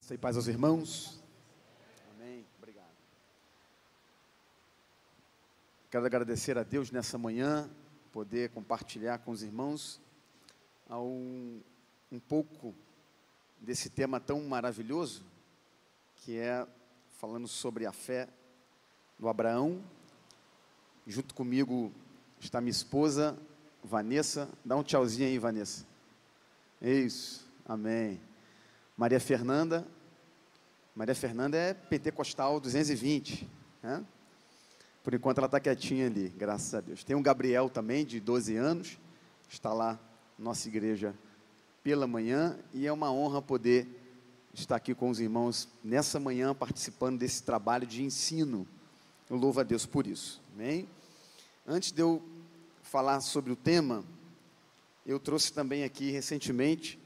Graça e paz aos irmãos. Amém. Obrigado. Quero agradecer a Deus nessa manhã, poder compartilhar com os irmãos um pouco desse tema tão maravilhoso, que é falando sobre a fé do Abraão. Junto comigo está minha esposa, Vanessa. Dá um tchauzinho aí, Vanessa. Isso, amém. Maria Fernanda é pentecostal 220, né? Por enquanto ela está quietinha ali, graças a Deus. Tem o Gabriel também, de 12 anos, está lá na nossa igreja pela manhã, e é uma honra poder estar aqui com os irmãos nessa manhã, participando desse trabalho de ensino. Eu louvo a Deus por isso, amém? Antes de eu falar sobre o tema, eu trouxe também aqui recentemente,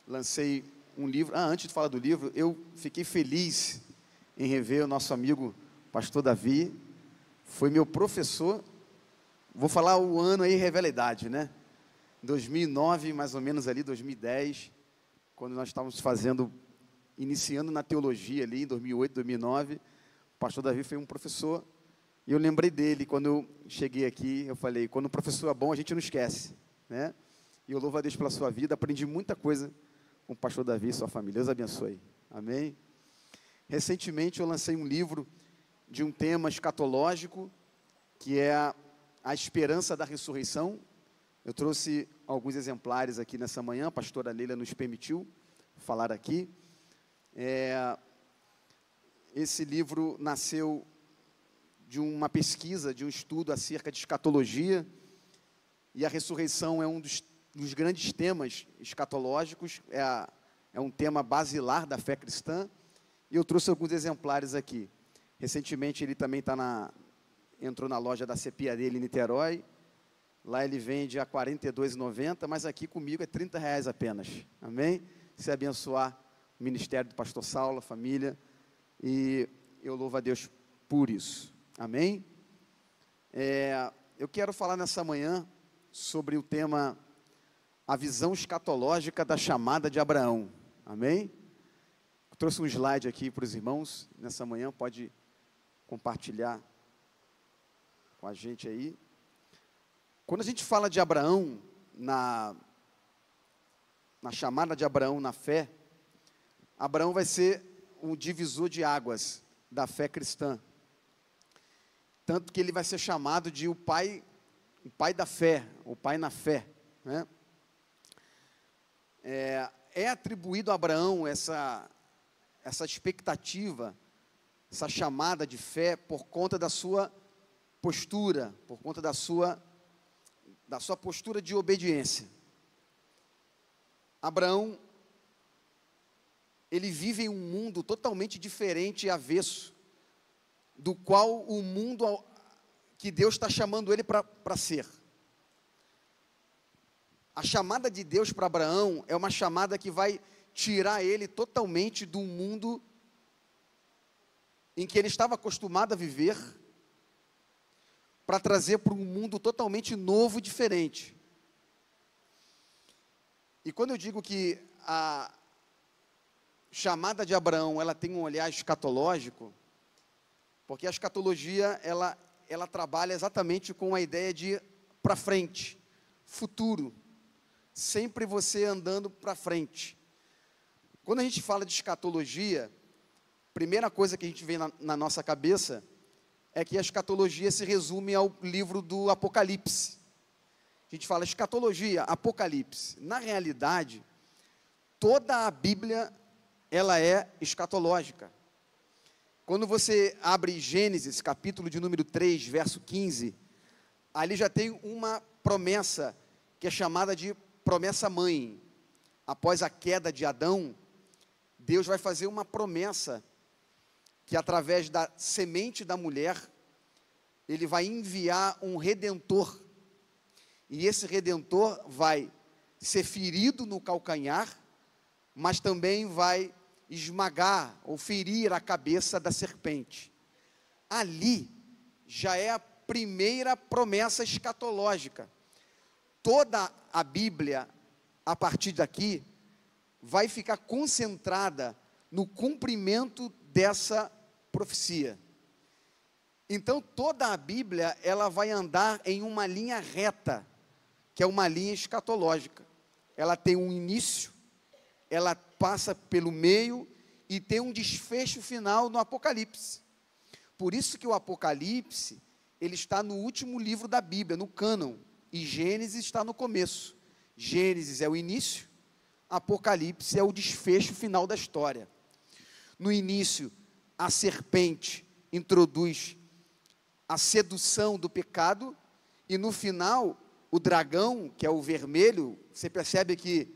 lancei um livro. Antes de falar do livro, eu fiquei feliz em rever o nosso amigo pastor Davi. Foi meu professor, vou falar o ano aí, revela a idade, né? 2009, mais ou menos ali, 2010, quando nós estávamos iniciando na teologia ali, em 2008, 2009, o pastor Davi foi um professor, e eu lembrei dele, quando eu cheguei aqui, eu falei, quando o professor é bom, a gente não esquece, né? E eu louvo a Deus pela sua vida, aprendi muita coisa com o pastor Davi e sua família. Deus abençoe. Amém? Recentemente eu lancei um livro de um tema escatológico, que é a esperança da ressurreição. Eu trouxe alguns exemplares aqui nessa manhã, a pastora Leila nos permitiu falar aqui. Esse livro nasceu de uma pesquisa, de um estudo acerca de escatologia, e a ressurreição é um dos grandes temas escatológicos, é um tema basilar da fé cristã, e eu trouxe alguns exemplares aqui. Recentemente ele também entrou na loja da Cepia dele em Niterói. Lá ele vende a R$ 42,90, mas aqui comigo é R$ 30 apenas, amém? Se abençoar o ministério do pastor Saulo, a família, e eu louvo a Deus por isso, amém? Eu quero falar nessa manhã sobre o tema a visão escatológica da chamada de Abraão, amém? Eu trouxe um slide aqui para os irmãos, nessa manhã, pode compartilhar com a gente aí. Quando a gente fala de Abraão, na chamada de Abraão na fé, Abraão vai ser um divisor de águas da fé cristã, tanto que ele vai ser chamado de o pai da fé, o pai na fé, né? É atribuído a Abraão essa expectativa, essa chamada de fé, por conta da sua postura, por conta da sua postura de obediência. Abraão, ele vive em um mundo totalmente diferente e avesso do qual o mundo que Deus está chamando ele para ser. A chamada de Deus para Abraão é uma chamada que vai tirar ele totalmente do mundo em que ele estava acostumado a viver, para trazer para um mundo totalmente novo e diferente. E quando eu digo que a chamada de Abraão, ela tem um olhar escatológico, porque a escatologia, ela trabalha exatamente com a ideia de para frente, futuro, sempre você andando para frente. Quando a gente fala de escatologia, a primeira coisa que a gente vê na nossa cabeça é que a escatologia se resume ao livro do Apocalipse. A gente fala escatologia, Apocalipse. Na realidade, toda a Bíblia, ela é escatológica. Quando você abre Gênesis, capítulo de número 3, verso 15, ali já tem uma promessa, que é chamada de promessa mãe. Após a queda de Adão, Deus vai fazer uma promessa, que através da semente da mulher, ele vai enviar um redentor, e esse redentor vai ser ferido no calcanhar, mas também vai esmagar ou ferir a cabeça da serpente. Ali já é a primeira promessa escatológica. Toda a Bíblia, a partir daqui, vai ficar concentrada no cumprimento dessa profecia. Então, toda a Bíblia, ela vai andar em uma linha reta, que é uma linha escatológica. Ela tem um início, ela passa pelo meio e tem um desfecho final no Apocalipse. Por isso que o Apocalipse, ele está no último livro da Bíblia, no cânon, e Gênesis está no começo. Gênesis é o início, Apocalipse é o desfecho final da história. No início, a serpente introduz a sedução do pecado, e no final, o dragão, que é o vermelho, você percebe que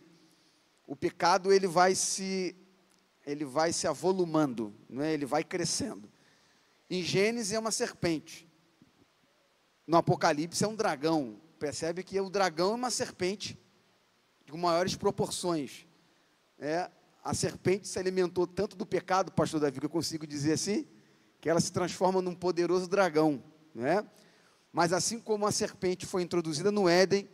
o pecado ele vai se avolumando, não é? Ele vai crescendo. Em Gênesis é uma serpente, no Apocalipse é um dragão. Percebe que o dragão é uma serpente com maiores proporções. A serpente se alimentou tanto do pecado, pastor Davi, que eu consigo dizer assim, que ela se transforma num poderoso dragão, né? Mas assim como a serpente foi introduzida no Éden,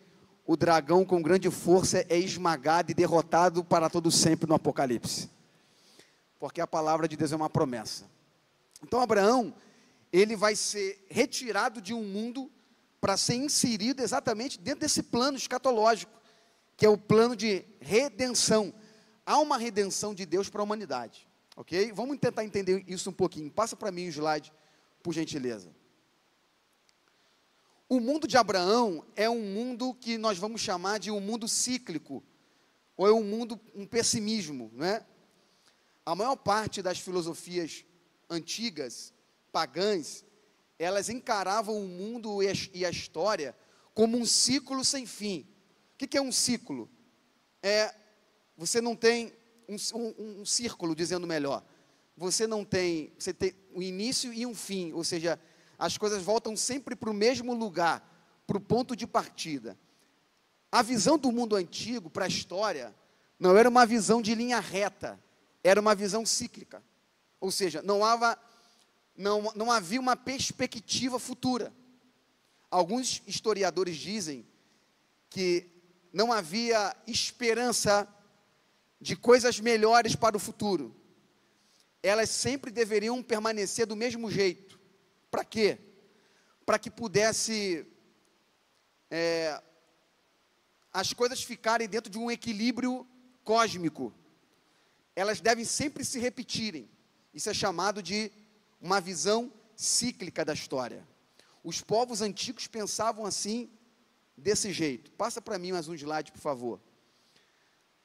o dragão com grande força é esmagado e derrotado para todo sempre no Apocalipse, porque a palavra de Deus é uma promessa. Então Abraão, ele vai ser retirado de um mundo para ser inserido exatamente dentro desse plano escatológico, que é o plano de redenção. Há uma redenção de Deus para a humanidade. Ok? Vamos tentar entender isso um pouquinho. Passa para mim o slide, por gentileza. O mundo de Abraão é um mundo que nós vamos chamar de um mundo cíclico, ou é um pessimismo, não é? A maior parte das filosofias antigas, pagãs, elas encaravam o mundo e a história como um ciclo sem fim. O que é um ciclo? Você não tem um círculo, dizendo melhor. Você tem um início e um fim, ou seja, as coisas voltam sempre para o mesmo lugar, para o ponto de partida. A visão do mundo antigo para a história não era uma visão de linha reta, era uma visão cíclica. Ou seja, não havia uma perspectiva futura. Alguns historiadores dizem que não havia esperança de coisas melhores para o futuro. Elas sempre deveriam permanecer do mesmo jeito. Para quê? Para que pudesse as coisas ficarem dentro de um equilíbrio cósmico. Elas devem sempre se repetirem. Isso é chamado de uma visão cíclica da história. Os povos antigos pensavam assim, desse jeito. Passa para mim mais um slide, por favor.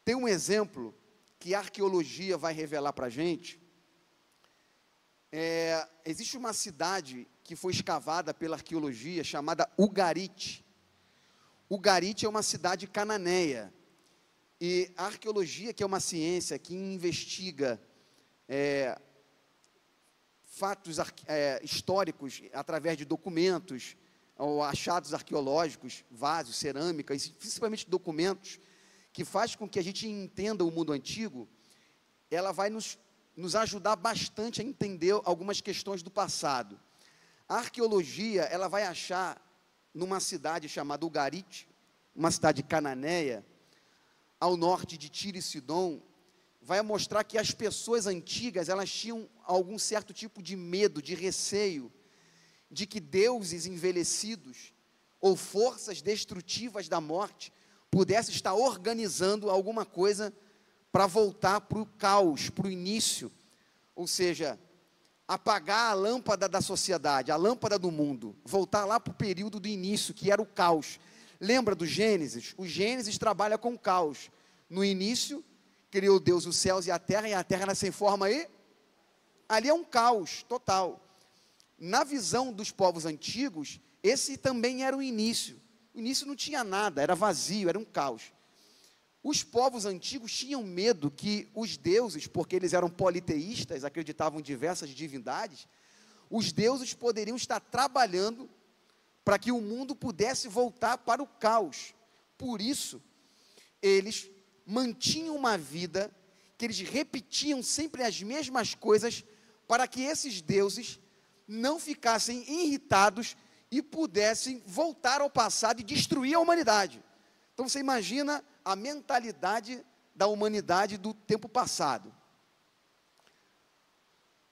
Tem um exemplo que a arqueologia vai revelar para a gente. Existe uma cidade que foi escavada pela arqueologia, chamada Ugarit. Ugarit é uma cidade cananeia. E a arqueologia, que é uma ciência que investiga fatos históricos através de documentos, ou achados arqueológicos, vasos, cerâmicas, principalmente documentos, que faz com que a gente entenda o mundo antigo, ela vai nos ajudar bastante a entender algumas questões do passado. A arqueologia, ela vai achar numa cidade chamada Ugarit, uma cidade cananeia, ao norte de Tiro e Sidom, vai mostrar que as pessoas antigas, elas tinham algum certo tipo de medo, de receio, de que deuses envelhecidos, ou forças destrutivas da morte, pudessem estar organizando alguma coisa para voltar para o caos, para o início, ou seja, apagar a lâmpada da sociedade, a lâmpada do mundo, voltar lá para o período do início, que era o caos. Lembra do Gênesis? O Gênesis trabalha com o caos. No início, criou Deus os céus e a terra era sem forma e ali é um caos total. Na visão dos povos antigos, esse também era o início. O início não tinha nada, era vazio, era um caos. Os povos antigos tinham medo que os deuses, porque eles eram politeístas, acreditavam em diversas divindades, os deuses poderiam estar trabalhando para que o mundo pudesse voltar para o caos. Por isso, eles mantinham uma vida que eles repetiam sempre as mesmas coisas para que esses deuses não ficassem irritados e pudessem voltar ao passado e destruir a humanidade. Então você imagina a mentalidade da humanidade do tempo passado.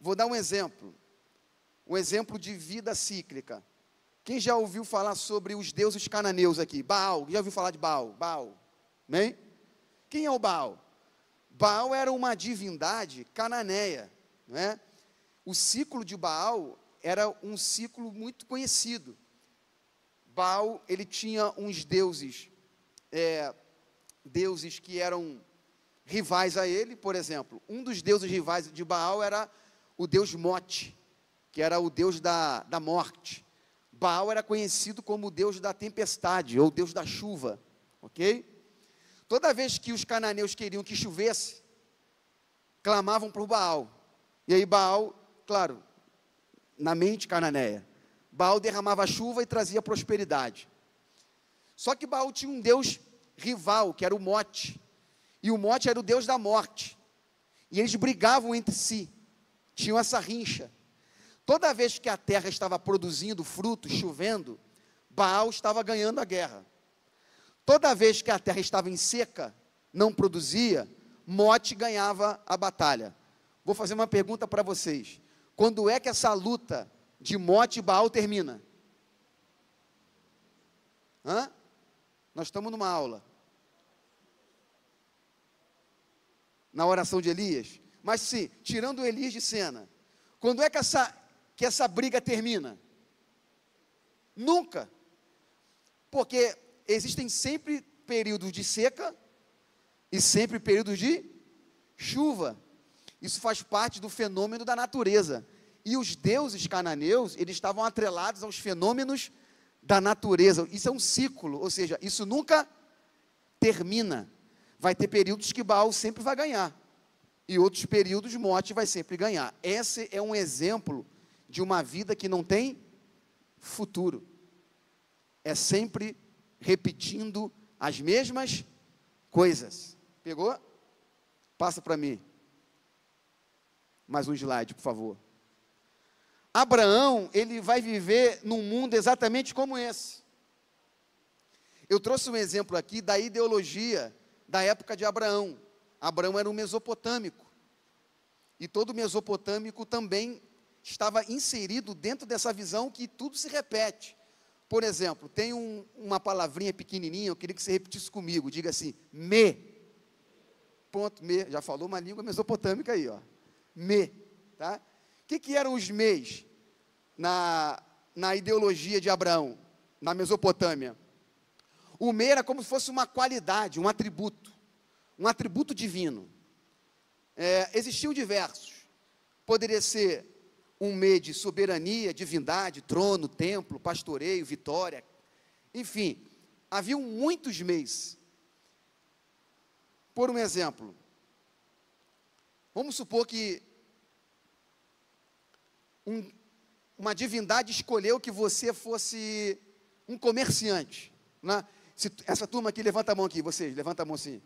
Vou dar um exemplo de vida cíclica. Quem já ouviu falar sobre os deuses cananeus aqui? Baal, já ouviu falar de Baal? Baal, bem? Quem é o Baal? Baal era uma divindade cananeia, não é? O ciclo de Baal era um ciclo muito conhecido. Baal, ele tinha uns deuses, deuses que eram rivais a ele. Por exemplo, um dos deuses rivais de Baal era o deus Mote, que era o deus da morte. Baal era conhecido como o deus da tempestade, ou deus da chuva, ok? Toda vez que os cananeus queriam que chovesse, clamavam para o Baal. E aí Baal, claro, na mente cananeia, Baal derramava chuva e trazia prosperidade. Só que Baal tinha um deus rival, que era o Mote. E o Mote era o deus da morte. E eles brigavam entre si, tinham essa rincha. Toda vez que a terra estava produzindo frutos, chovendo, Baal estava ganhando a guerra. Toda vez que a terra estava em seca, não produzia, Mote ganhava a batalha. Vou fazer uma pergunta para vocês. Quando é que essa luta de Mote e Baal termina? Nós estamos numa aula. Na oração de Elias. Mas sim, tirando Elias de cena, quando é que essa briga termina? Nunca. Porque existem sempre períodos de seca e sempre períodos de chuva. Isso faz parte do fenômeno da natureza. E os deuses cananeus, eles estavam atrelados aos fenômenos da natureza. Isso é um ciclo, ou seja, isso nunca termina. Vai ter períodos que Baal sempre vai ganhar. E outros períodos Mote vai sempre ganhar. Esse é um exemplo de uma vida que não tem futuro. É sempre repetindo as mesmas coisas. Pegou? Passa para mim. Mais um slide, por favor. Abraão, ele vai viver num mundo exatamente como esse. Eu trouxe um exemplo aqui da ideologia da época de Abraão. Abraão era um mesopotâmico. E todo mesopotâmico também estava inserido dentro dessa visão que tudo se repete. Por exemplo, tem uma palavrinha pequenininha, eu queria que você repetisse comigo. Diga assim, me. Ponto, me. Já falou uma língua mesopotâmica aí, ó. Me. Tá? O que eram os meis na ideologia de Abraão, na Mesopotâmia? O me era como se fosse uma qualidade, um atributo divino. Existiam diversos. Poderia ser um me de soberania, divindade, trono, templo, pastoreio, vitória. Enfim, haviam muitos meis. Por um exemplo, vamos supor que uma divindade escolheu que você fosse um comerciante, né? Essa turma aqui, levanta a mão aqui, vocês, levanta a mão assim.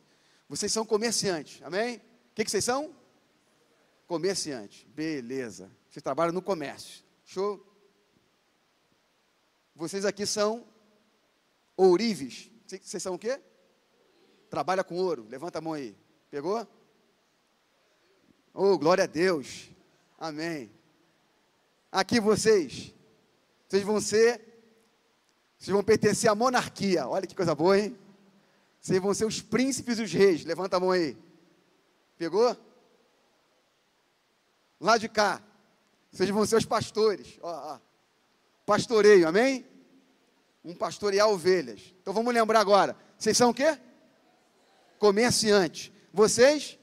Vocês são comerciantes, amém? O que vocês são? Comerciantes, beleza. Vocês trabalham no comércio, show? Vocês aqui são ourives. Vocês são o quê? Trabalha com ouro, levanta a mão aí. Pegou? Oh, glória a Deus, amém. Aqui vocês vão pertencer à monarquia. Olha que coisa boa, hein? Vocês vão ser os príncipes e os reis. Levanta a mão aí. Pegou? Lá de cá, vocês vão ser os pastores. Ó. Pastoreio, amém? Um pastorear ovelhas. Então vamos lembrar agora. Vocês são o quê? Comerciantes. Vocês?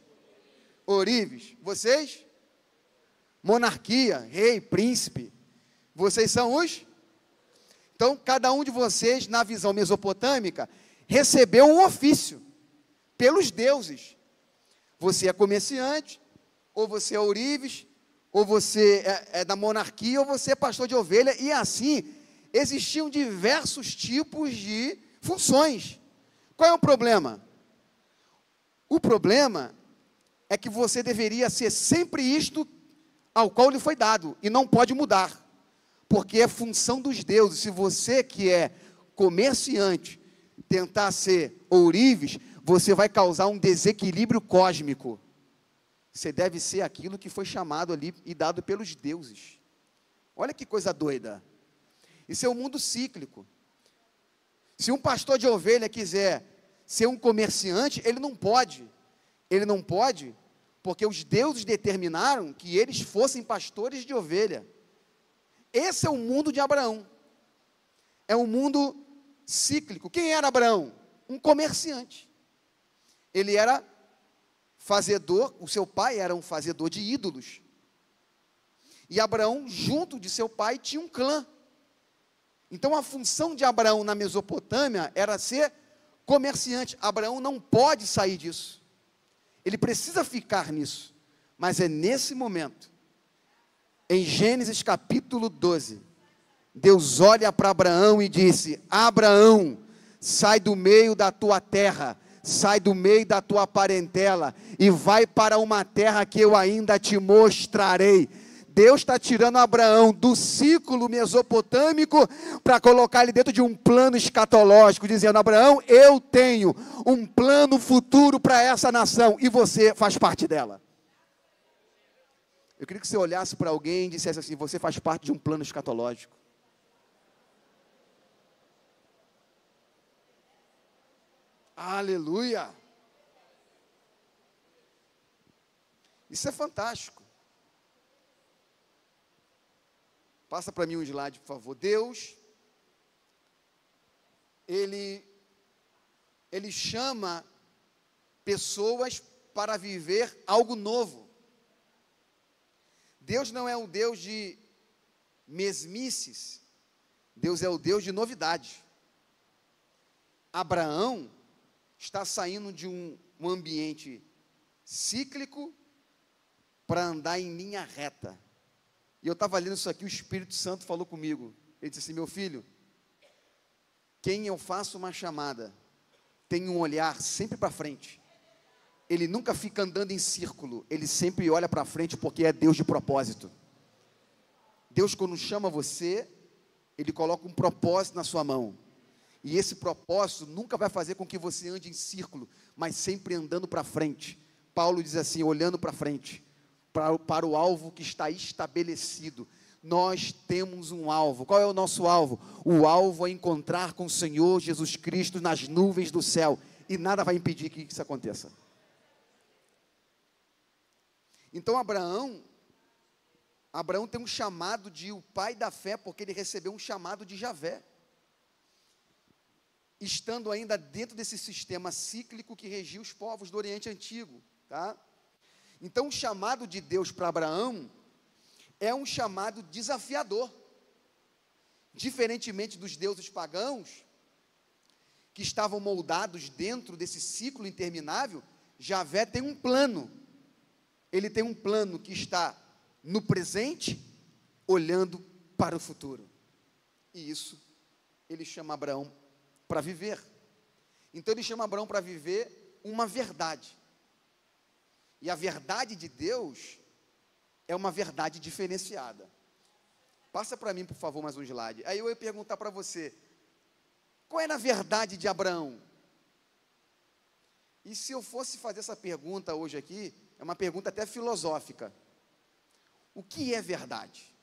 Ourives. Vocês? Monarquia, rei, príncipe. Vocês são os? Então, cada um de vocês, na visão mesopotâmica, recebeu um ofício pelos deuses. Você é comerciante, ou você é ourives, ou você é da monarquia, ou você é pastor de ovelha, e assim, existiam diversos tipos de funções. Qual é o problema? O problema é que você deveria ser sempre isto ao qual lhe foi dado, e não pode mudar, porque é função dos deuses. Se você que é comerciante tentar ser ourives, você vai causar um desequilíbrio cósmico. Você deve ser aquilo que foi chamado ali e dado pelos deuses. Olha que coisa doida. Isso é um mundo cíclico. Se um pastor de ovelha quiser ser um comerciante, ele não pode. Ele não pode, porque os deuses determinaram que eles fossem pastores de ovelha. Esse é o mundo de Abraão. É um mundo cíclico. Quem era Abraão? Um comerciante. Ele era fazedor, o seu pai era um fazedor de ídolos. E Abraão, junto de seu pai, tinha um clã. Então a função de Abraão na Mesopotâmia era ser comerciante. Abraão não pode sair disso. Ele precisa ficar nisso. Mas é nesse momento, em Gênesis capítulo 12, Deus olha para Abraão e disse: Abraão, sai do meio da tua terra, sai do meio da tua parentela e vai para uma terra que eu ainda te mostrarei. Deus está tirando Abraão do ciclo mesopotâmico para colocar ele dentro de um plano escatológico, dizendo: Abraão, eu tenho um plano futuro para essa nação e você faz parte dela. Eu queria que você olhasse para alguém e dissesse assim: você faz parte de um plano escatológico. Aleluia! Isso é fantástico. Passa para mim um slide, por favor. Deus, Ele chama pessoas para viver algo novo. Deus não é um Deus de mesmices. Deus é o Deus de novidade. Abraão está saindo de um ambiente cíclico para andar em linha reta. E eu estava lendo isso aqui, o Espírito Santo falou comigo. Ele disse assim: meu filho, quem eu faço uma chamada, tem um olhar sempre para frente. Ele nunca fica andando em círculo, ele sempre olha para frente, porque é Deus de propósito. Deus, quando chama você, Ele coloca um propósito na sua mão. E esse propósito nunca vai fazer com que você ande em círculo, mas sempre andando para frente. Paulo diz assim, olhando para frente, para o alvo que está estabelecido. Nós temos um alvo. Qual é o nosso alvo? O alvo é encontrar com o Senhor Jesus Cristo nas nuvens do céu, e nada vai impedir que isso aconteça. Então Abraão tem um chamado de o pai da fé, porque ele recebeu um chamado de Javé, estando ainda dentro desse sistema cíclico que regia os povos do Oriente Antigo, tá? Então, o chamado de Deus para Abraão é um chamado desafiador. Diferentemente dos deuses pagãos, que estavam moldados dentro desse ciclo interminável, Javé tem um plano. Ele tem um plano que está no presente, olhando para o futuro. E isso, ele chama Abraão para viver. Então, ele chama Abraão para viver uma verdade. E a verdade de Deus é uma verdade diferenciada. Passa para mim, por favor, mais um slide. Aí eu ia perguntar para você, qual era a verdade de Abraão? E se eu fosse fazer essa pergunta hoje aqui, é uma pergunta até filosófica. O que é verdade?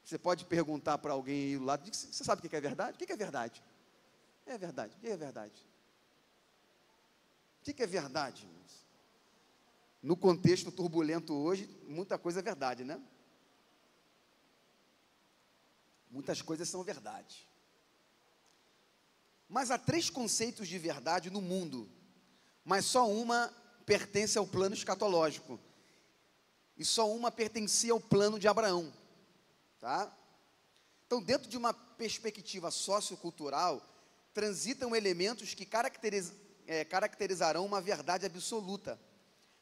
Você pode perguntar para alguém aí do lado, você sabe o que é verdade? O que é verdade? É verdade, o que é verdade? O que é verdade, irmãos? No contexto turbulento hoje, muita coisa é verdade, né? Muitas coisas são verdade. Mas há 3 conceitos de verdade no mundo, mas só uma pertence ao plano escatológico. E só uma pertencia ao plano de Abraão. Tá? Então, dentro de uma perspectiva sociocultural, transitam elementos que caracterizarão uma verdade absoluta,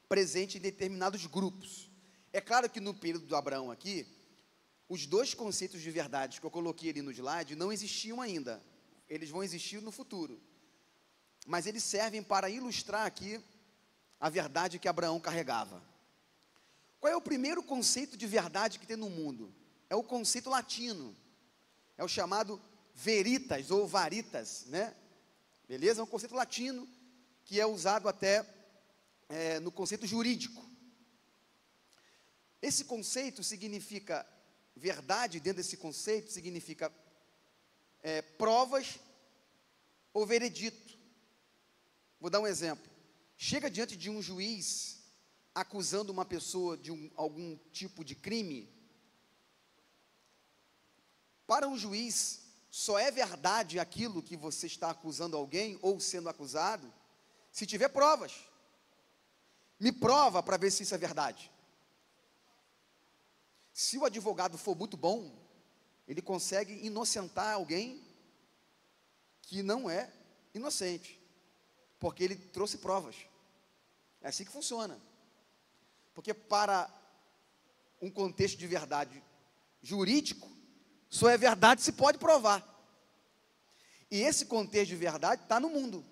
presente em determinados grupos. É claro que no período do Abraão aqui, os 2 conceitos de verdade que eu coloquei ali no slide não existiam ainda. Eles vão existir no futuro. Mas eles servem para ilustrar aqui a verdade que Abraão carregava. Qual é o primeiro conceito de verdade que tem no mundo? É o conceito latino. É o chamado veritas ou varitas, né? Beleza? É um conceito latino que é usado até no conceito jurídico. Esse conceito significa, verdade dentro desse conceito significa provas ou veredito. Vou dar um exemplo. Chega diante de um juiz acusando uma pessoa de algum tipo de crime. Para um juiz, só é verdade aquilo que você está acusando alguém ou sendo acusado, se tiver provas. Me prova para ver se isso é verdade. Se o advogado for muito bom, ele consegue inocentar alguém que não é inocente, porque ele trouxe provas. É assim que funciona. Porque para um contexto de verdade jurídico, só é verdade se pode provar. E esse contexto de verdade está no mundo.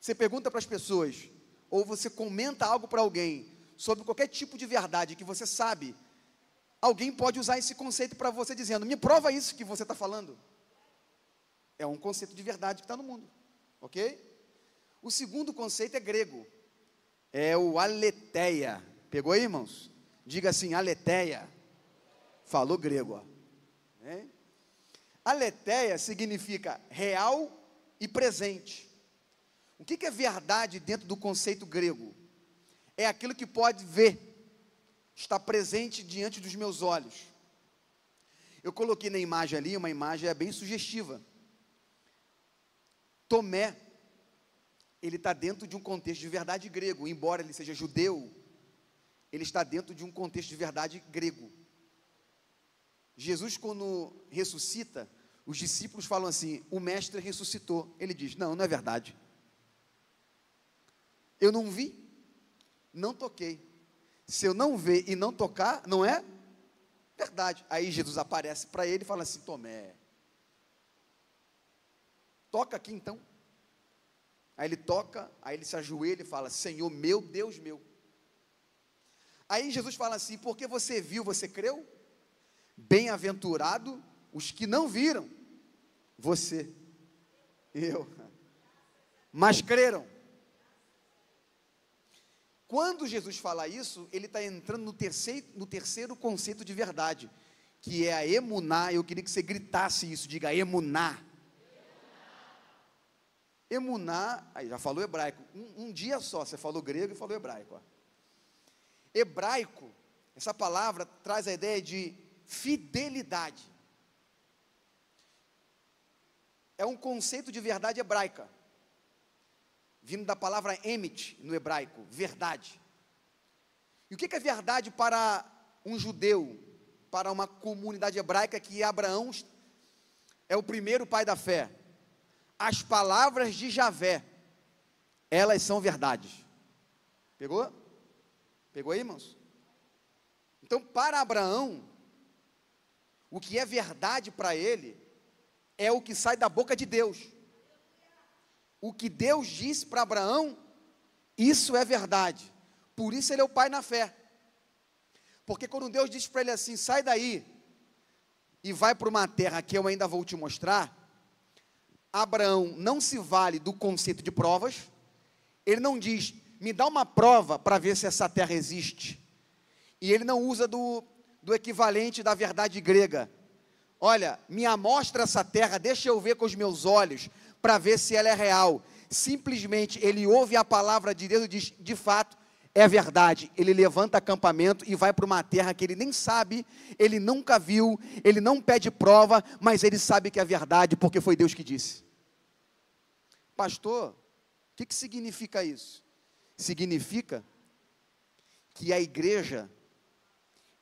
Você pergunta para as pessoas, ou você comenta algo para alguém, sobre qualquer tipo de verdade que você sabe, alguém pode usar esse conceito para você dizendo, me prova isso que você está falando. É um conceito de verdade que está no mundo, ok? O segundo conceito é grego, é o aletheia. Pegou aí, irmãos? Diga assim, aletheia. Falou grego, ó. Aletheia significa real e presente. O que é verdade dentro do conceito grego? É aquilo que pode ver, está presente diante dos meus olhos. Eu coloquei na imagem ali, uma imagem bem sugestiva. Tomé, ele está dentro de um contexto de verdade grego, embora ele seja judeu, ele está dentro de um contexto de verdade grego. Jesus, quando ressuscita, os discípulos falam assim, o mestre ressuscitou. Ele diz, não é verdade. Eu não vi, não toquei. Se eu não ver e não tocar, não é verdade. Aí Jesus aparece para ele e fala assim, Tomé, toca aqui então. Aí ele toca, aí ele se ajoelha e fala, Senhor meu, Deus meu. Aí Jesus fala assim, porque você viu, você creu? Bem-aventurado os que não viram, você, eu, mas creram. Quando Jesus fala isso, ele está entrando no terceiro conceito de verdade, que é a emuná. Eu queria que você gritasse isso, diga emuná. Emuná, aí já falou hebraico, um dia só, você falou grego e falou hebraico. Ó. Hebraico, essa palavra traz a ideia de fidelidade. É um conceito de verdade hebraica, vindo da palavra emet no hebraico, verdade. E o que é verdade para um judeu, para uma comunidade hebraica que Abraão é o primeiro pai da fé? As palavras de Javé, elas são verdades. Pegou? Pegou aí, irmãos? Então, para Abraão, o que é verdade para ele, é o que sai da boca de Deus. O que Deus disse para Abraão, isso é verdade. Por isso ele é o pai na fé. Porque quando Deus disse para ele assim, sai daí, e vai para uma terra que eu ainda vou te mostrar, Abraão não se vale do conceito de provas, ele não diz, me dá uma prova para ver se essa terra existe, e ele não usa do equivalente da verdade grega, olha, me amostra essa terra, deixa eu ver com os meus olhos, para ver se ela é real. Simplesmente ele ouve a palavra de Deus e diz, de fato, é verdade. Ele levanta acampamento e vai para uma terra que ele nem sabe, ele nunca viu, ele não pede prova, mas ele sabe que é verdade, porque foi Deus que disse. Pastor, o que significa isso? Significa que a igreja,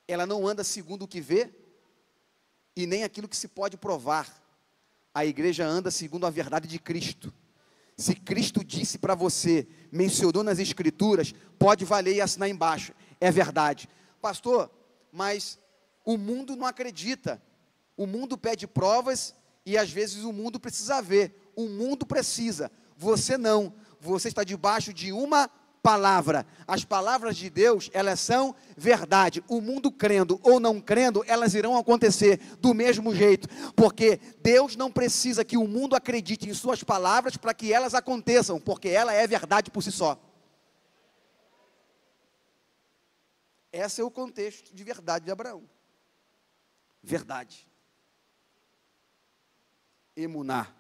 ela não anda segundo o que vê, e nem aquilo que se pode provar. A igreja anda segundo a verdade de Cristo. Se Cristo disse para você, mencionou nas escrituras, pode valer e assinar embaixo, é verdade. Pastor, mas o mundo não acredita, o mundo pede provas, e às vezes o mundo precisa ver, o mundo precisa, você não, você está debaixo de uma palavra. As palavras de Deus, elas são verdade. O mundo crendo ou não crendo, elas irão acontecer do mesmo jeito, porque Deus não precisa que o mundo acredite em suas palavras para que elas aconteçam, porque ela é verdade por si só. Esse é o contexto de verdade de Abraão. Verdade. Emuná.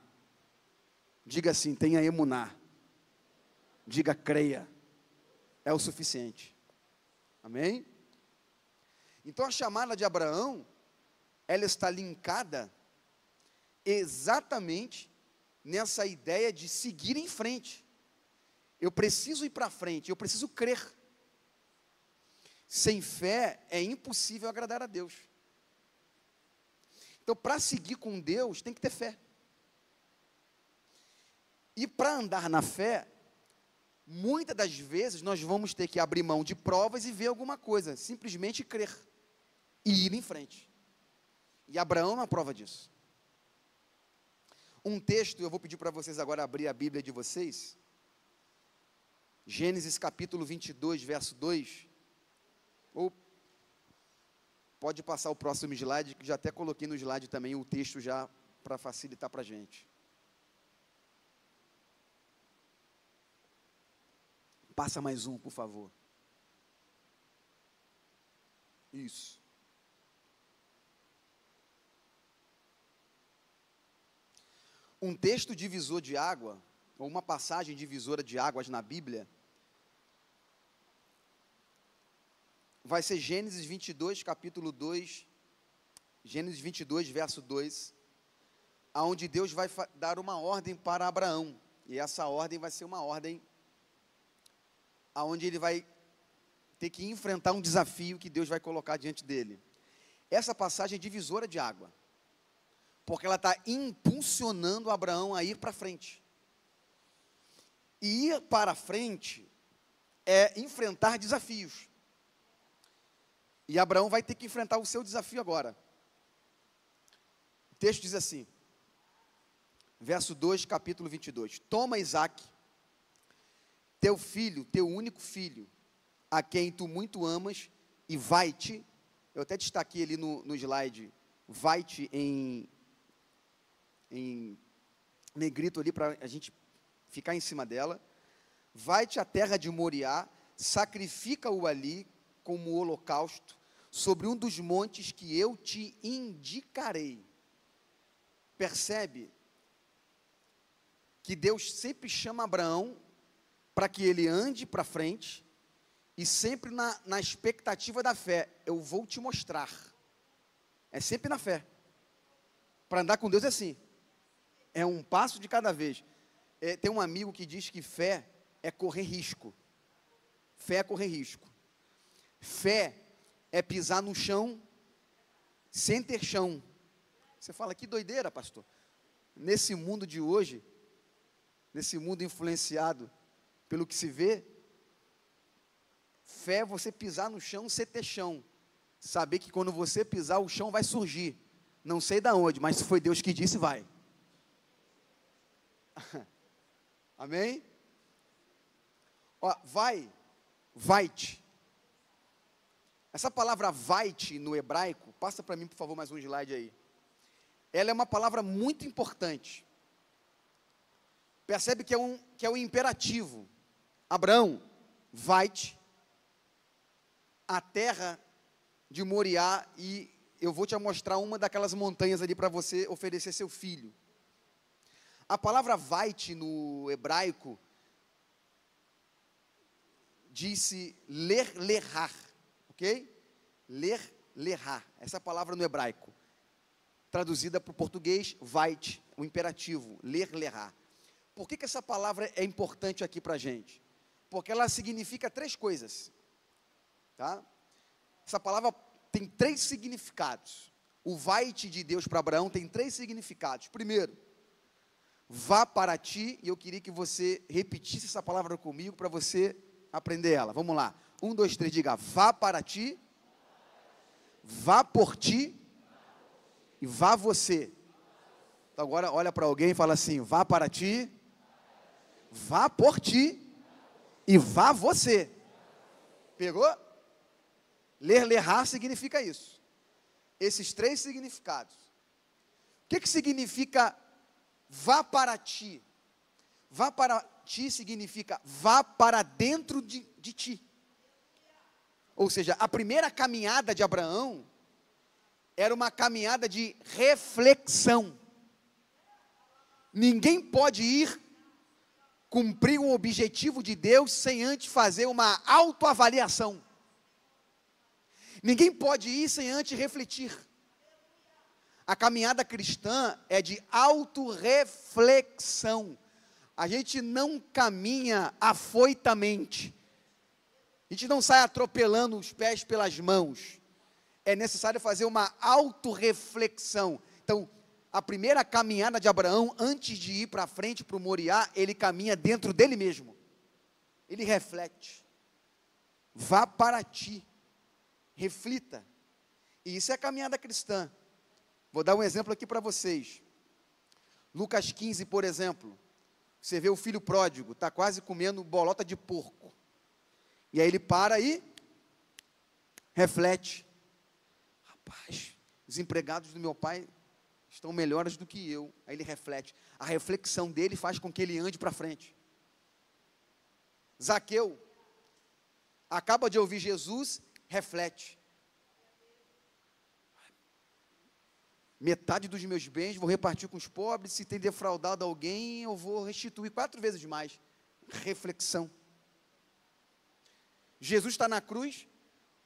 Diga assim, tenha emuná. Diga creia. É o suficiente. Amém? Então a chamada de Abraão, ela está linkada exatamente nessa ideia de seguir em frente. Eu preciso ir para frente, eu preciso crer. Sem fé é impossível agradar a Deus. Então, para seguir com Deus, tem que ter fé. E para andar na fé, muitas das vezes nós vamos ter que abrir mão de provas e ver alguma coisa, simplesmente crer e ir em frente. E Abraão é uma prova disso. Um texto, eu vou pedir para vocês agora abrir a Bíblia de vocês, Gênesis capítulo 22, verso 2, ou pode passar o próximo slide, que já até coloquei no slide também o texto já para facilitar para a gente. Passa mais um, por favor. Isso. Um texto divisor de água, ou uma passagem divisora de águas na Bíblia, vai ser Gênesis 22, capítulo 2, Gênesis 22, verso 2, aonde Deus vai dar uma ordem para Abraão, e essa ordem vai ser uma ordem aonde ele vai ter que enfrentar um desafio que Deus vai colocar diante dele. Essa passagem é divisora de água, porque ela está impulsionando Abraão a ir para frente. E ir para frente é enfrentar desafios. E Abraão vai ter que enfrentar o seu desafio agora. O texto diz assim, verso 2, capítulo 22. Toma Isaque, teu filho, teu único filho, a quem tu muito amas, e vai-te, eu até destaquei ali no slide, vai-te em negrito ali, para a gente ficar em cima dela, vai-te à terra de Moriá, sacrifica-o ali, como holocausto, sobre um dos montes que eu te indicarei. Percebe que Deus sempre chama Abraão para que ele ande para frente, e sempre na expectativa da fé. Eu vou te mostrar. É sempre na fé. Para andar com Deus é assim. É um passo de cada vez. Tem um amigo que diz que fé é correr risco. Fé é correr risco. Fé é pisar no chão sem ter chão. Você fala, que doideira, pastor. Nesse mundo de hoje, nesse mundo influenciado pelo que se vê, fé é você pisar no chão sem ter chão. Saber que quando você pisar, o chão vai surgir. Não sei de onde, mas se foi Deus que disse, vai. Amém? Ó, vai-te. Essa palavra vai-te no hebraico, passa para mim, por favor, mais um slide aí. Ela é uma palavra muito importante. Percebe que é um imperativo. Abraão, vai-te à terra de Moriá, e eu vou te mostrar uma daquelas montanhas ali para você oferecer seu filho. A palavra vai-te no hebraico disse ler-lerrar, ok? Ler-lerrar, essa palavra no hebraico, traduzida para o português, vai-te, o imperativo, ler-lerrar. Por que essa palavra é importante aqui para a gente? Porque ela significa três coisas, tá? Essa palavra tem três significados. O vai-te de Deus para Abraão tem três significados. Primeiro, vá para ti, e eu queria que você repetisse essa palavra comigo para você aprender ela. Vamos lá. 1, 2, 3, diga, vá para ti, vá por ti e vá você. Então agora olha para alguém e fala assim, vá para ti, vá por ti e vá você. Pegou? Ler-lerrar significa isso. Esses três significados. O que significa vá para ti? Vá para ti significa vá para dentro de ti. Ou seja, a primeira caminhada de Abraão era uma caminhada de reflexão. Ninguém pode ir cumprir um objetivo de Deus sem antes fazer uma autoavaliação. Ninguém pode ir sem antes refletir. A caminhada cristã é de autorreflexão. A gente não caminha afoitamente. A gente não sai atropelando os pés pelas mãos. É necessário fazer uma autorreflexão. Então, a primeira caminhada de Abraão, antes de ir para frente para o Moriá, ele caminha dentro dele mesmo. Ele reflete. Vá para ti. Reflita. E isso é a caminhada cristã. Vou dar um exemplo aqui para vocês. Lucas 15, por exemplo. Você vê o filho pródigo, está quase comendo bolota de porco. E aí ele para e reflete. Rapaz, os empregados do meu pai estão melhores do que eu. Aí ele reflete. A reflexão dele faz com que ele ande para frente. Zaqueu acaba de ouvir Jesus, reflete. Metade dos meus bens vou repartir com os pobres, se tem defraudado alguém, eu vou restituir 4 vezes mais. Reflexão. Jesus está na cruz,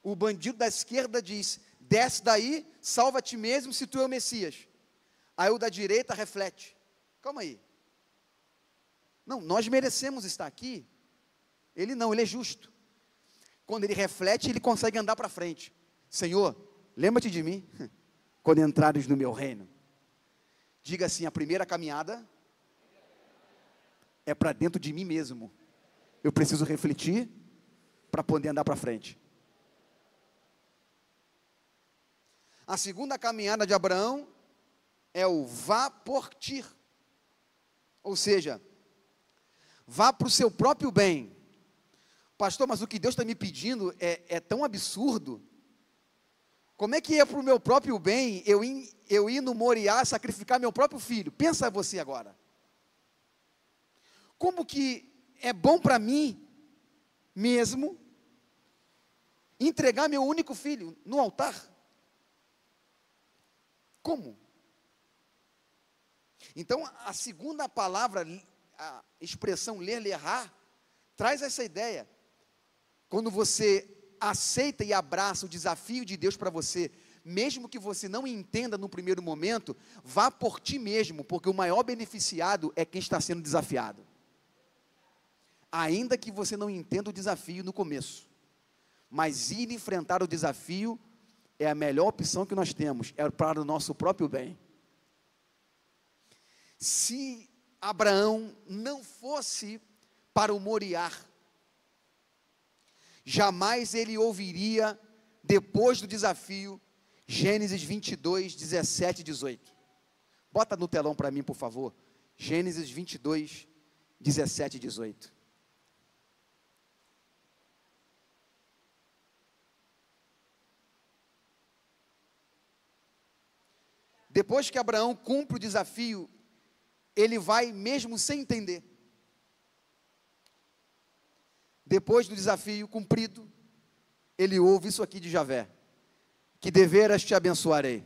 o bandido da esquerda diz, desce daí, salva a ti mesmo se tu é o Messias. Aí o da direita reflete, calma aí. Não, nós merecemos estar aqui. Ele não, ele é justo. Quando ele reflete, ele consegue andar para frente. Senhor, lembra-te de mim, quando entrares no meu reino. Diga assim, a primeira caminhada é para dentro de mim mesmo. Eu preciso refletir para poder andar para frente. A segunda caminhada de Abraão é o vá por ti. Ou seja, vá para o seu próprio bem. Pastor, mas o que Deus está me pedindo é tão absurdo. Como é que é para o meu próprio bem eu ir no Moriá sacrificar meu próprio filho? Pensa você agora. Como que é bom para mim mesmo entregar meu único filho no altar? Como? Então, a segunda palavra, a expressão ler, errar, traz essa ideia. Quando você aceita e abraça o desafio de Deus para você, mesmo que você não entenda no primeiro momento, vá por ti mesmo, porque o maior beneficiado é quem está sendo desafiado. Ainda que você não entenda o desafio no começo, mas ir enfrentar o desafio é a melhor opção que nós temos, é para o nosso próprio bem. Se Abraão não fosse para o Moriá, jamais ele ouviria, depois do desafio, Gênesis 22, 17 e 18. Bota no telão para mim, por favor. Gênesis 22, 17 e 18. Depois que Abraão cumpre o desafio, ele vai mesmo sem entender. Depois do desafio cumprido, ele ouve isso aqui de Javé: que deveras te abençoarei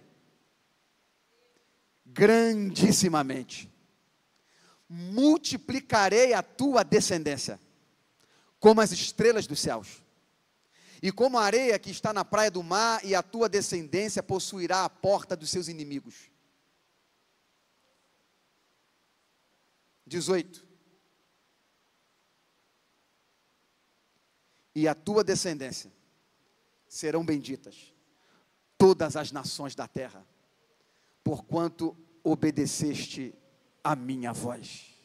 grandissimamente, multiplicarei a tua descendência como as estrelas dos céus, e como a areia que está na praia do mar, e a tua descendência possuirá a porta dos seus inimigos. 18. E a tua descendência serão benditas todas as nações da terra, porquanto obedeceste a minha voz.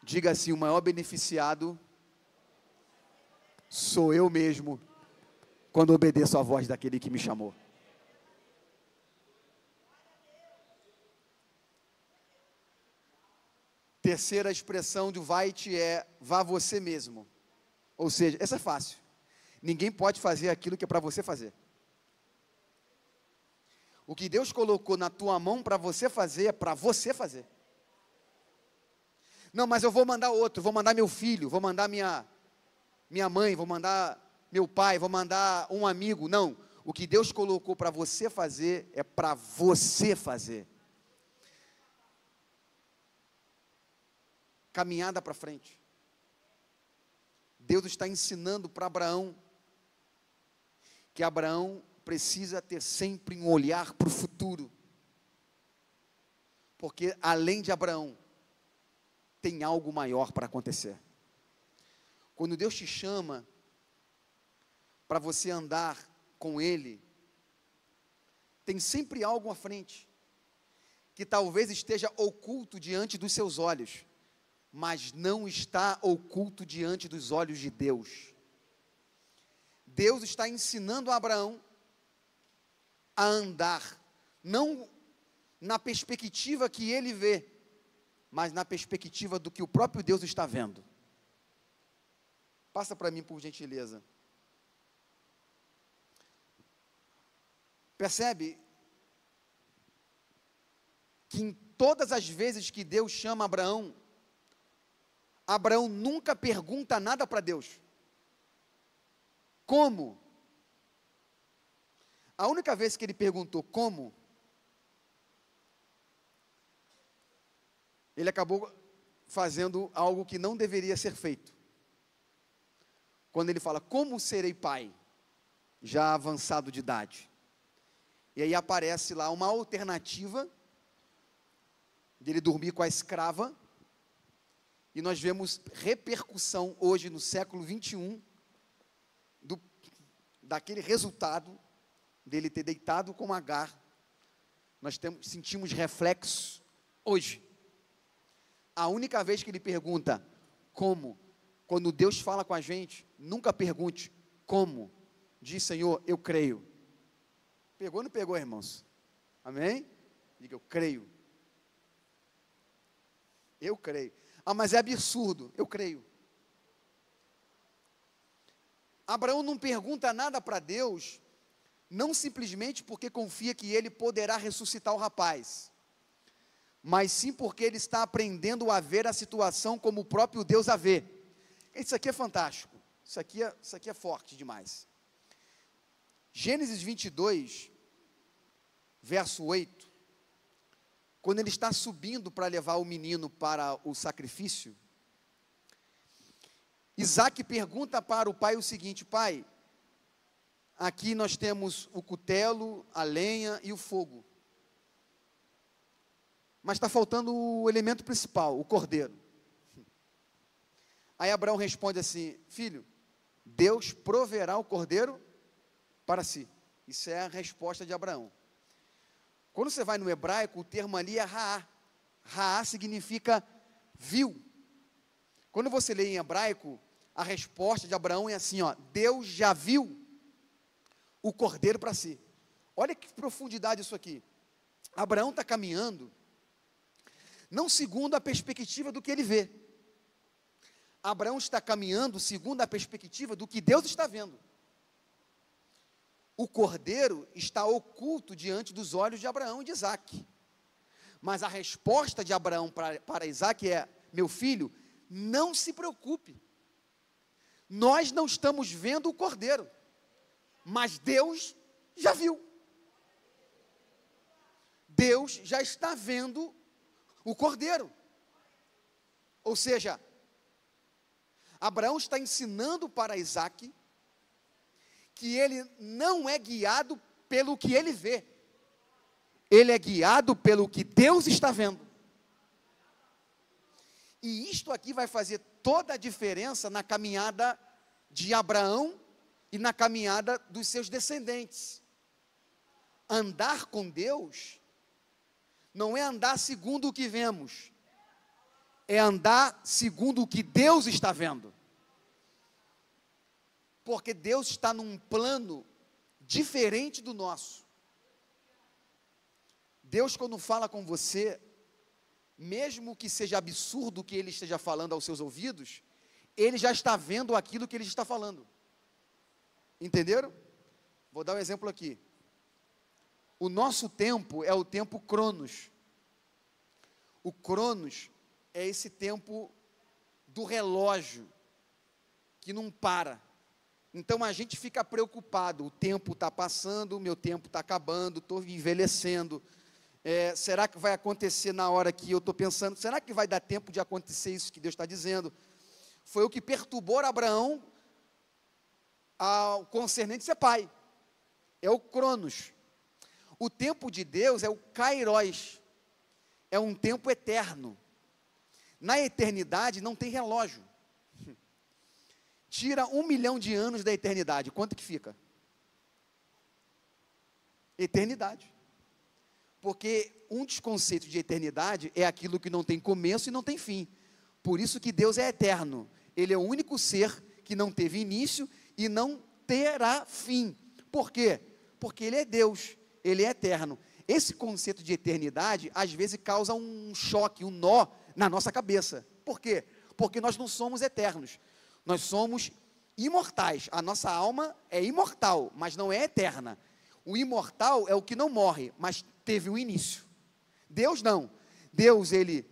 Diga assim: o maior beneficiado sou eu mesmo, quando obedeço a voz daquele que me chamou. Terceira expressão do vai-te é vá você mesmo. Ou seja, essa é fácil. Ninguém pode fazer aquilo que é para você fazer. O que Deus colocou na tua mão para você fazer, é para você fazer. Não, mas eu vou mandar outro, vou mandar meu filho, vou mandar minha minha mãe, vou mandar meu pai, vou mandar um amigo. Não, o que Deus colocou para você fazer, é para você fazer. Caminhada para frente. Deus está ensinando para Abraão, que Abraão precisa ter sempre um olhar para o futuro. Porque além de Abraão, tem algo maior para acontecer. Quando Deus te chama para você andar com Ele, tem sempre algo à frente, que talvez esteja oculto diante dos seus olhos, mas não está oculto diante dos olhos de Deus. Deus está ensinando a Abraão a andar, não na perspectiva que ele vê, mas na perspectiva do que o próprio Deus está vendo. Passa para mim, por gentileza. Percebe que em todas as vezes que Deus chama Abraão, Abraão nunca pergunta nada para Deus. Como? A única vez que ele perguntou como, ele acabou fazendo algo que não deveria ser feito. Quando ele fala, como serei pai, já avançado de idade? E aí aparece lá uma alternativa, dele dormir com a escrava, e nós vemos repercussão hoje no século 21, daquele resultado, dele ter deitado com Agar. Nós sentimos reflexos hoje. A única vez que ele pergunta, como? Quando Deus fala com a gente, nunca pergunte, como? Diz, Senhor, eu creio. Pegou ou não pegou, irmãos? Amém? Diga, eu creio. Eu creio. Ah, mas é absurdo. Eu creio. Abraão não pergunta nada para Deus, não simplesmente porque confia que ele poderá ressuscitar o rapaz, mas sim porque ele está aprendendo a ver a situação como o próprio Deus a vê. Isso aqui é fantástico. Isso aqui é forte demais. Gênesis 22, verso 8, quando ele está subindo para levar o menino para o sacrifício, Isaac pergunta para o pai o seguinte, pai, aqui nós temos o cutelo, a lenha e o fogo, mas está faltando o elemento principal, o cordeiro. Aí Abraão responde assim, filho, Deus proverá o cordeiro para si. Isso é a resposta de Abraão. Quando você vai no hebraico, o termo ali é raá. Raá significa viu. Quando você lê em hebraico, a resposta de Abraão é assim, ó, Deus já viu o cordeiro para si. Olha que profundidade isso aqui. Abraão está caminhando, não segundo a perspectiva do que ele vê. Abraão está caminhando segundo a perspectiva do que Deus está vendo. O cordeiro está oculto diante dos olhos de Abraão e de Isaac. Mas a resposta de Abraão para Isaac é, meu filho, não se preocupe. Nós não estamos vendo o cordeiro, mas Deus já viu. Deus já está vendo o cordeiro. Ou seja, Abraão está ensinando para Isaac que ele não é guiado pelo que ele vê, ele é guiado pelo que Deus está vendo. E isto aqui vai fazer toda a diferença na caminhada de Abraão e na caminhada dos seus descendentes. Andar com Deus não é andar segundo o que vemos, é andar segundo o que Deus está vendo. Porque Deus está num plano diferente do nosso. Deus, quando fala com você, mesmo que seja absurdo o que Ele esteja falando aos seus ouvidos, Ele já está vendo aquilo que Ele está falando. Entenderam? Vou dar um exemplo aqui. O nosso tempo é o tempo Cronos. O Cronos é esse tempo do relógio, que não para. Então a gente fica preocupado, o tempo está passando, o meu tempo está acabando, estou envelhecendo, será que vai acontecer na hora que eu estou pensando, será que vai dar tempo de acontecer isso que Deus está dizendo? Foi o que perturbou Abraão ao concernente ser pai, é o Cronos. O tempo de Deus é o Kairos, é um tempo eterno. Na eternidade não tem relógio. Tira 1 milhão de anos da eternidade, quanto que fica? Eternidade. Porque um dos conceitos de eternidade é aquilo que não tem começo e não tem fim. Por isso que Deus é eterno. Ele é o único ser que não teve início e não terá fim. Por quê? Porque Ele é Deus, Ele é eterno. Esse conceito de eternidade, às vezes, causa um choque, um nó na nossa cabeça. Por quê? Porque nós não somos eternos. Nós somos imortais. A nossa alma é imortal, mas não é eterna. O imortal é o que não morre, mas teve um início. Deus não. Deus, Ele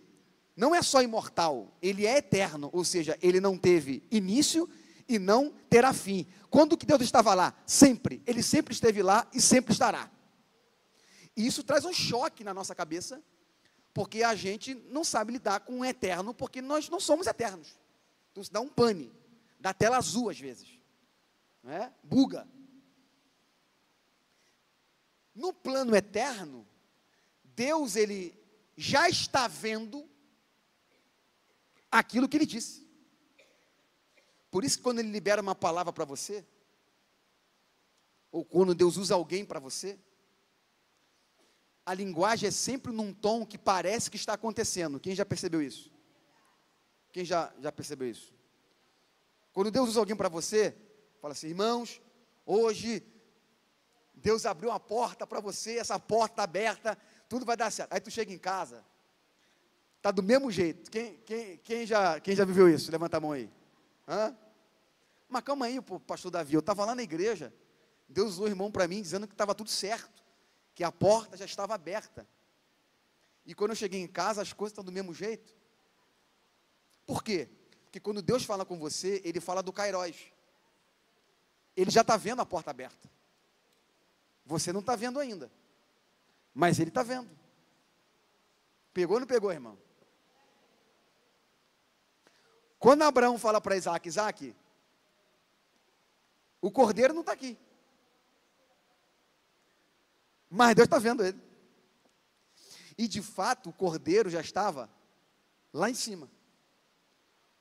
não é só imortal, Ele é eterno, ou seja, Ele não teve início e não terá fim. Quando que Deus estava lá? Sempre. Ele sempre esteve lá e sempre estará. E isso traz um choque na nossa cabeça, porque a gente não sabe lidar com o eterno, porque nós não somos eternos. Então isso dá um pane, dá tela azul às vezes, né? Buga. No plano eterno, Deus, Ele já está vendo aquilo que Ele disse. Por isso que quando Ele libera uma palavra para você, ou quando Deus usa alguém para você, a linguagem é sempre num tom que parece que está acontecendo. Quem já percebeu isso? Quem já percebeu isso? Quando Deus usa alguém para você, fala assim: irmãos, hoje Deus abriu uma porta para você, essa porta está aberta, tudo vai dar certo. Aí tu chega em casa, está do mesmo jeito. Quem já viveu isso? Levanta a mão aí. Hã? Mas calma aí, pastor Davi, eu estava lá na igreja, Deus usou o irmão para mim, dizendo que estava tudo certo, que a porta já estava aberta. E quando eu cheguei em casa, as coisas estão do mesmo jeito. Por quê? Porque quando Deus fala com você, Ele fala do Kairos. Ele já está vendo a porta aberta. Você não está vendo ainda, mas Ele está vendo. Pegou ou não pegou, irmão? Quando Abraão fala para Isaac: Isaac, o cordeiro não está aqui, mas Deus está vendo ele. E de fato o cordeiro já estava lá em cima.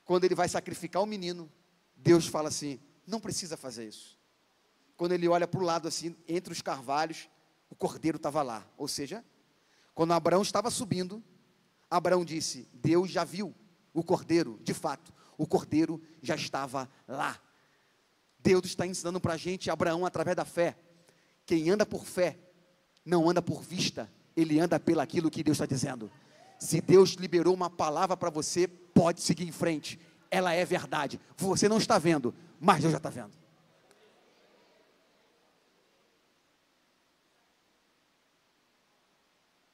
Quando ele vai sacrificar o menino, Deus fala assim: não precisa fazer isso. Quando ele olha para o lado assim, entre os carvalhos, o cordeiro estava lá. Ou seja, quando Abraão estava subindo, Abraão disse: Deus já viu o cordeiro. De fato, o cordeiro já estava lá. Deus está ensinando para a gente, Abraão, através da fé. Quem anda por fé, não anda por vista, ele anda pelaquilo que Deus está dizendo. Se Deus liberou uma palavra para você, pode seguir em frente, ela é verdade. Você não está vendo, mas Deus já está vendo.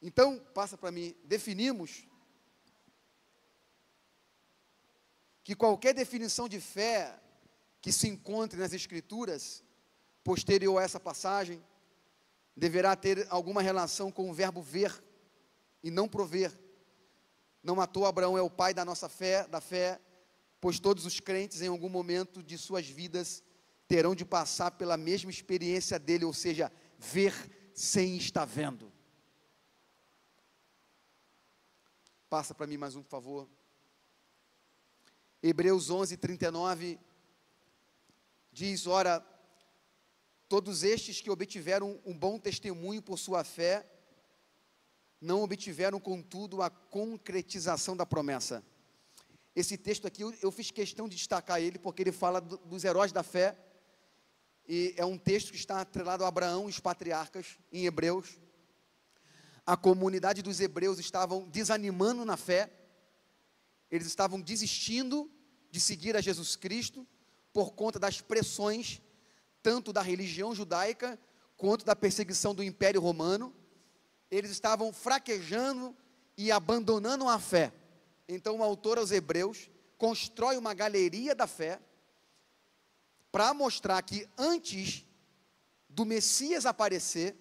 Então, passa para mim, definimos que qualquer definição de fé que se encontre nas Escrituras, posterior a essa passagem, deverá ter alguma relação com o verbo ver e não prover. Não à toa Abraão é o pai da nossa fé, pois todos os crentes em algum momento de suas vidas terão de passar pela mesma experiência dele, ou seja, ver sem estar vendo. Passa para mim mais um, por favor. Hebreus 11:39 diz: ora, todos estes que obtiveram um bom testemunho por sua fé, não obtiveram, contudo, a concretização da promessa. Esse texto aqui, eu fiz questão de destacar ele, porque ele fala dos heróis da fé, e é um texto que está atrelado a Abraão e os patriarcas, em Hebreus. A comunidade dos hebreus estavam desanimando na fé, eles estavam desistindo de seguir a Jesus Cristo, por conta das pressões, tanto da religião judaica, quanto da perseguição do Império Romano. Eles estavam fraquejando e abandonando a fé. Então o autor aos Hebreus constrói uma galeria da fé, para mostrar que antes do Messias aparecer,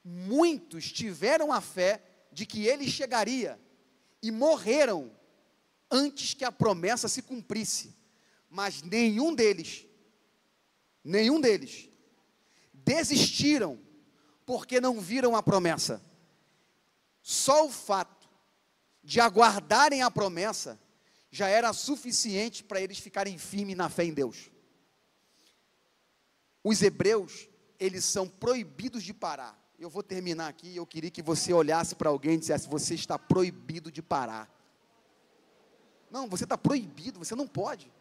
muitos tiveram a fé de que ele chegaria e morreram antes que a promessa se cumprisse, mas nenhum deles desistiram porque não viram a promessa. Só o fato de aguardarem a promessa já era suficiente para eles ficarem firmes na fé em Deus. Os hebreus, eles são proibidos de parar. Eu vou terminar aqui, eu queria que você olhasse para alguém e dissesse: você está proibido de parar. Não, você está proibido, você não pode.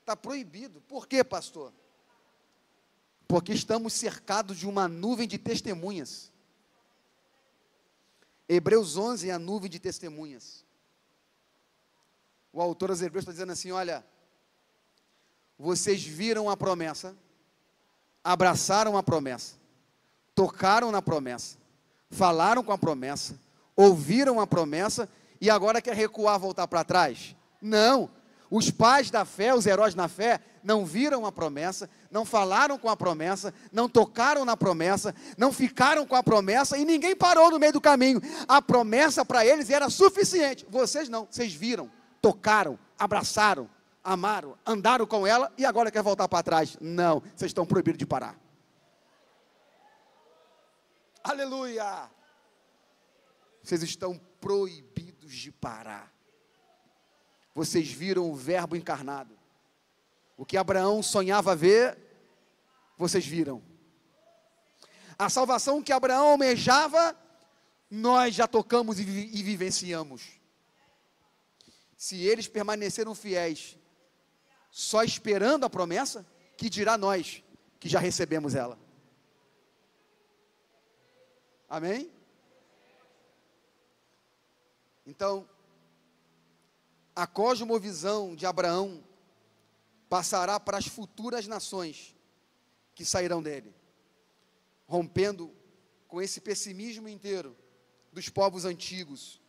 Está proibido. Por quê, pastor? Porque estamos cercados de uma nuvem de testemunhas. Hebreus 11 é a nuvem de testemunhas. O autor aos Hebreus está dizendo assim: olha, vocês viram a promessa, abraçaram a promessa, tocaram na promessa, falaram com a promessa, ouviram a promessa e agora quer recuar, voltar para trás? Não. Os pais da fé, os heróis na fé, não viram a promessa, não falaram com a promessa, não tocaram na promessa, não ficaram com a promessa e ninguém parou no meio do caminho. A promessa para eles era suficiente. Vocês não, vocês viram, tocaram, abraçaram, amaram, andaram com ela e agora quer voltar para trás. Não, vocês estão proibidos de parar. Aleluia! Vocês estão proibidos de parar. Vocês viram o verbo encarnado. O que Abraão sonhava ver, vocês viram. A salvação que Abraão almejava, nós já tocamos e vivenciamos. Se eles permaneceram fiéis, só esperando a promessa, que dirá nós, que já recebemos ela. Amém? Então, a cosmovisão de Abraão passará para as futuras nações que sairão dele, rompendo com esse pessimismo inteiro dos povos antigos,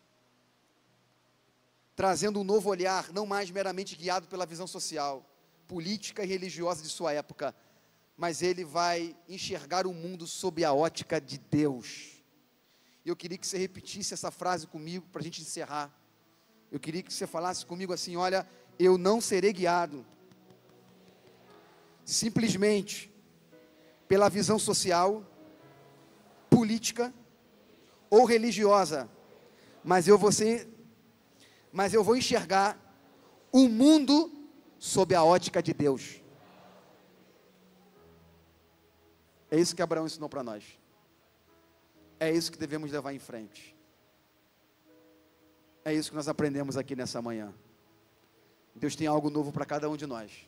trazendo um novo olhar, não mais meramente guiado pela visão social, política e religiosa de sua época, mas ele vai enxergar o mundo sob a ótica de Deus. E eu queria que você repetisse essa frase comigo, para a gente encerrar. Eu queria que você falasse comigo assim: olha, eu não serei guiado simplesmente pela visão social, política ou religiosa, mas eu vou enxergar o mundo sob a ótica de Deus. É isso que Abraão ensinou para nós. É isso que devemos levar em frente. É isso que nós aprendemos aqui nessa manhã. Deus tem algo novo para cada um de nós.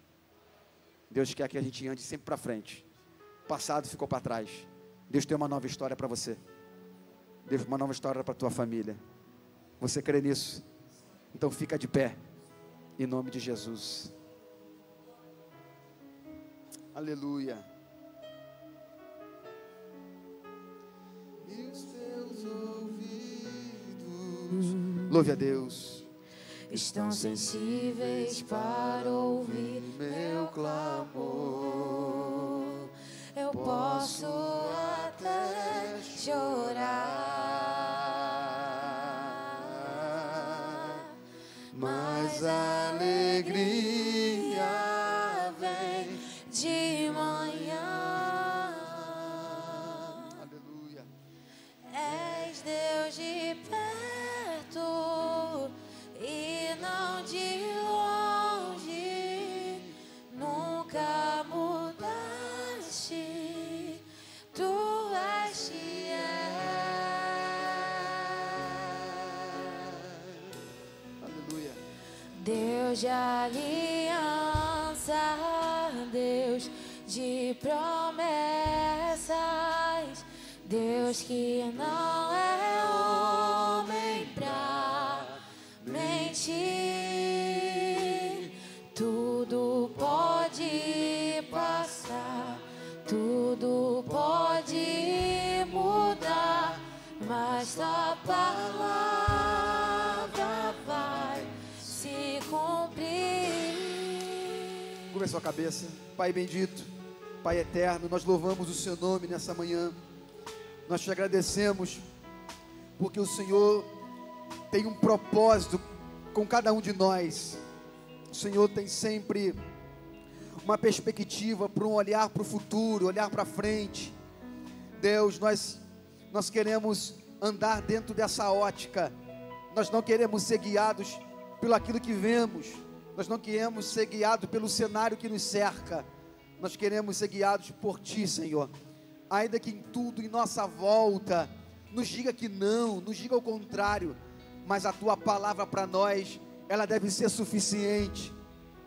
Deus quer que a gente ande sempre para frente. O passado ficou para trás. Deus tem uma nova história para você. Deus tem uma nova história para a tua família. Você crê nisso? Então fica de pé, em nome de Jesus. Aleluia. E os teus ouvidos, louve a Deus, estão sensíveis para ouvir meu clamor. Eu posso até chorar, mas a alegria vem de manhã. aleluia. És Deus de perto e não de longe, nunca mudaste, tu és fiel. Aleluia. Deus de aliança, Deus de promessas, Deus que não é homem pra mentir. Tudo pode passar, tudo pode mudar, mas tua palavra vai se cumprir. Curva a sua cabeça. Pai bendito, Pai eterno, nós louvamos o seu nome nessa manhã. Nós te agradecemos porque o Senhor tem um propósito com cada um de nós. O Senhor tem sempre uma perspectiva para um olhar para o futuro, olhar para frente. Deus, nós queremos andar dentro dessa ótica. Nós não queremos ser guiados pelo aquilo que vemos. Nós não queremos ser guiados pelo cenário que nos cerca. Nós queremos ser guiados por Ti, Senhor. Ainda que em tudo, em nossa volta, nos diga que não, nos diga o contrário, mas a Tua palavra para nós, ela deve ser suficiente.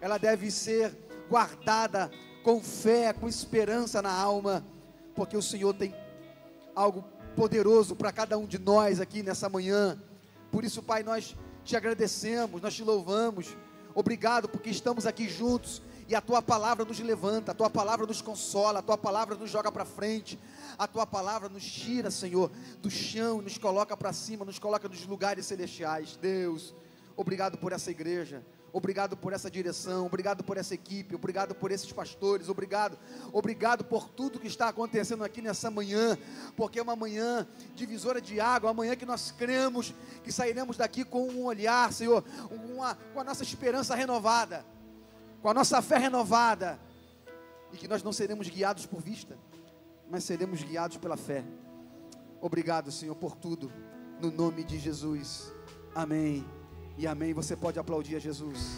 Ela deve ser guardada com fé, com esperança na alma, porque o Senhor tem algo poderoso para cada um de nós aqui nessa manhã. Por isso, Pai, nós te agradecemos, nós te louvamos. Obrigado porque estamos aqui juntos e a Tua palavra nos levanta, a Tua palavra nos consola, a Tua palavra nos joga para frente, a Tua palavra nos tira, Senhor, do chão, nos coloca para cima, nos coloca nos lugares celestiais. Deus, obrigado por essa igreja. Obrigado por essa direção, obrigado por essa equipe, obrigado por esses pastores, obrigado por tudo que está acontecendo aqui nessa manhã, porque é uma manhã divisora de água, uma manhã que nós cremos que sairemos daqui com um olhar, Senhor, com a nossa esperança renovada, com a nossa fé renovada, e que nós não seremos guiados por vista, mas seremos guiados pela fé. Obrigado, Senhor, por tudo, no nome de Jesus, amém. E amém, você pode aplaudir a Jesus.